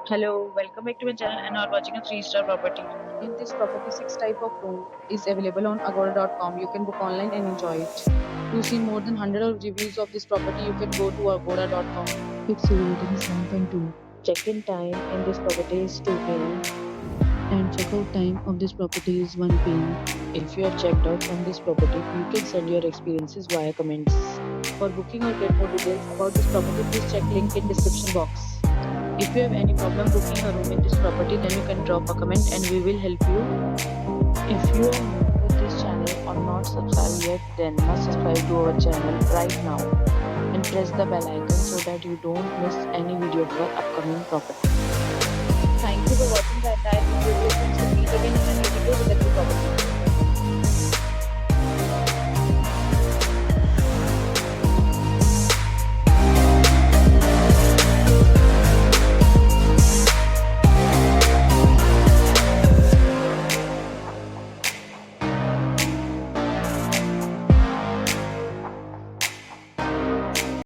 Hello, welcome back to my channel and are watching a 3-star property. In this property, six type of room is available on agoda.com. You can book online and enjoy it. To see more than 100 of reviews of this property, you can go to agoda.com. Its rating is 9.2. Check-in time in this property is 2 p.m. and check-out time of this property is 1 p.m. If you have checked out from this property, you can send your experiences via comments. For booking or get more details about this property, please check link in description box. If you have any problem booking a room in this property, then you can drop a comment and we will help you. If you are new to this channel or not subscribed yet, then must subscribe to our channel right now and press the bell icon so that you don't miss any video of our upcoming property. Thank you for watching the entire video. Meet again in a new video with a new property.